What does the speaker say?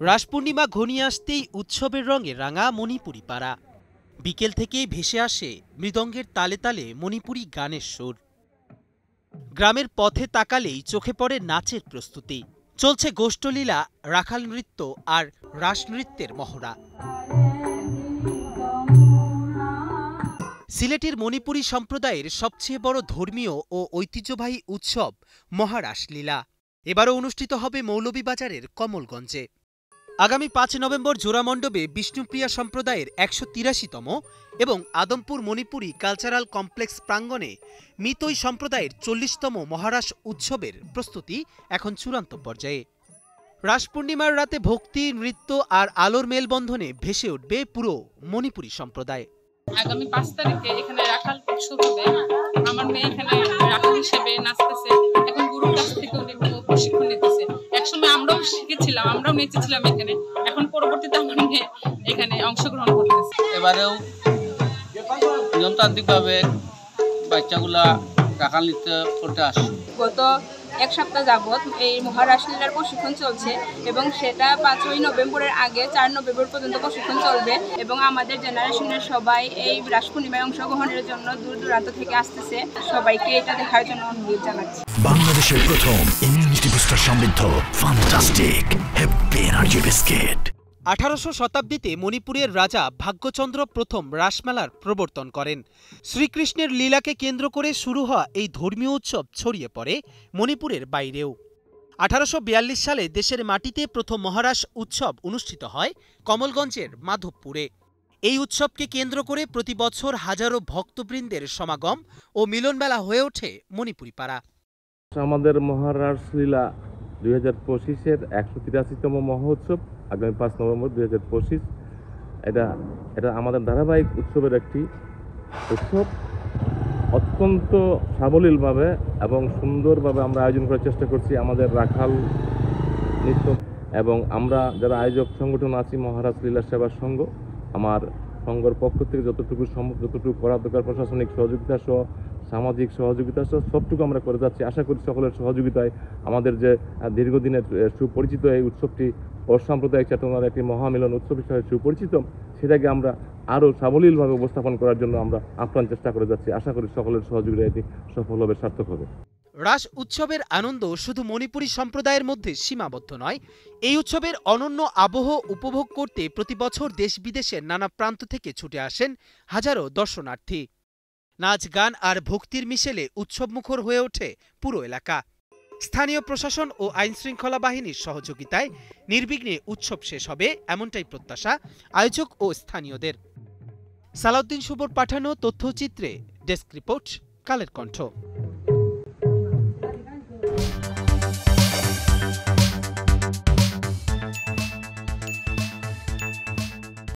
রাস পূর্ণিমা ঘনিয়ে আসতেই উৎসবের রঙে রাঙা মণিপুরি পাড়া। বিকেল থেকেই ভেসে আসে মৃদঙ্গের তালে তালে মণিপুরি গানের সুর। গ্রামের পথে তাকালেই চোখে পড়ে নাচের প্রস্তুতি। চলছে গোষ্ঠলীলা, রাখাল নৃত্য আর রাস নৃত্যের মহড়া। সিলেটের মণিপুরী সম্প্রদায়ের সবচেয়ে বড় ধর্মীয় ও ঐতিহ্যবাহী উৎসব মহারাসলীলা এবারও অনুষ্ঠিত হবে মৌলভীবাজারের কমলগঞ্জে। আগামী ৫ নভেম্বর জোড়ামণ্ডপে বিষ্ণুপ্রিয়া সম্প্রদায়ের ১৮৩তম এবং আদমপুর মণিপুরী কালচারাল কমপ্লেক্স প্রাঙ্গণে মিতৈ সম্প্রদায়ের ৪০তম মহারাস উৎসবের প্রস্তুতি এখন চূড়ান্ত পর্যায়ে। রাস পূর্ণিমার রাতে ভক্তি, নৃত্য আর আলোর মেলবন্ধনে ভেসে উঠবে পুরো মণিপুরী সম্প্রদায়। আগামী ৫ তারিখে এখানে রাখাল উৎসব হবে। আমার মেয়ে এখানে রাখাল হিসেবে নাচতেছে। এখন গুরুর কাছ থেকে উনি প্রশিক্ষণ নিতেছে। একসময় আমরাও শিখেছিলাম, আমরাও নেচেছিলাম এখানে। এখন পরবর্তীতে আমার মেয়ে এখানে অংশগ্রহণ করতেছে। এবারেও নিয়মতান্ত্রিকভাবে বাচ্চাগুলা রাখাল নৃত্য করতে আসে। গত এক সপ্তাহ যাবৎ এই মহারাসলীলার প্রশিক্ষণ চলছে এবং সেটা ৫ই নভেম্বরের আগে ৪ নভেম্বর পর্যন্ত প্রশিক্ষণ চলবে এবং আমাদের জেনারেশনের সবাই এই রাস পূর্ণিমায় অংশগ্রহণের জন্য দূর দূরান্ত থেকে আসতেছে। সবাইকে এটা দেখার জন্য অনুরোধ জানাচ্ছি। বাংলাদেশের প্রথম ইমিউনিটি বুস্টার সমৃদ্ধ ফ্যান্টাস্টিক হ্যাপি এনার্জি বিস্কিট। ১৮০০ শতাব্দীতে মণিপুরের রাজা ভাগ্যচন্দ্র প্রথম রাসমেলার প্রবর্তন করেন। শ্রীকৃষ্ণের লীলাকে কেন্দ্র করে শুরু হওয়া এই ধর্মীয় উৎসব ছড়িয়ে পড়ে মণিপুরের বাইরেও। ১৮৪২ সালে দেশের মাটিতে প্রথম মহারাস উৎসব অনুষ্ঠিত হয় কমলগঞ্জের মাধবপুরে। এই উৎসবকে কেন্দ্র করে প্রতি বছর হাজারো ভক্তবৃন্দের সমাগম ও মিলনমেলা হয়ে ওঠে মণিপুরি পাড়া। আমাদের মহারাসলীলা ২০২৫-এর ১৮৩তম মহোৎসব আগামী ৫ নভেম্বর ২০২৫। এটা আমাদের ধারাবাহিক উৎসবের একটি উৎসব। অত্যন্ত সাবলীলভাবে এবং সুন্দরভাবে আমরা আয়োজন করার চেষ্টা করছি। আমাদের রাখাল নৃত্য এবং আমরা যারা আয়োজক সংগঠন আছি মহারাসলীলা সেবা সংঘ, আমার সংঘের পক্ষ থেকে যতটুকু সম্ভব, যতটুকু করার দরকার, প্রশাসনিক সহযোগিতা সহ সামাজিক সহযোগিতা সহ সবটুকু আমরা করে যাচ্ছি। আশা করি সকলের সহযোগিতায় আমাদের যে দীর্ঘদিনের সুপরিচিত এই উৎসবটি অসাম্প্রদায়িক চেতনার একটি মহামিলন উৎসব হিসেবে সুপরিচিত, সেটাকে আমরা আরও সাবলীলভাবে উপস্থাপন করার জন্য আমরা আপ্রাণ চেষ্টা করে যাচ্ছি। আশা করি সকলের সহযোগিতা এটি সফল হবে, সার্থক হবে। রাস উৎসবের আনন্দ শুধু মণিপুরী সম্প্রদায়ের মধ্যে সীমাবদ্ধ নয়। এই উৎসবের অনন্য আবহ উপভোগ করতে প্রতি বছর দেশ বিদেশের নানা প্রান্ত থেকে ছুটে আসেন হাজারো দর্শনার্থী। নাচ, গান আর ভক্তির মিশেলে উৎসবমুখর হয়ে ওঠে পুরো এলাকা। স্থানীয় প্রশাসন ও আইনশৃঙ্খলা বাহিনীর সহযোগিতায় নির্বিঘ্নে উৎসব শেষ হবে এমনটাই প্রত্যাশা আয়োজক ও স্থানীয়দের। সালাউদ্দিন শুভর পাঠানো তথ্যচিত্রে ডেস্ক রিপোর্ট, কালের কণ্ঠ।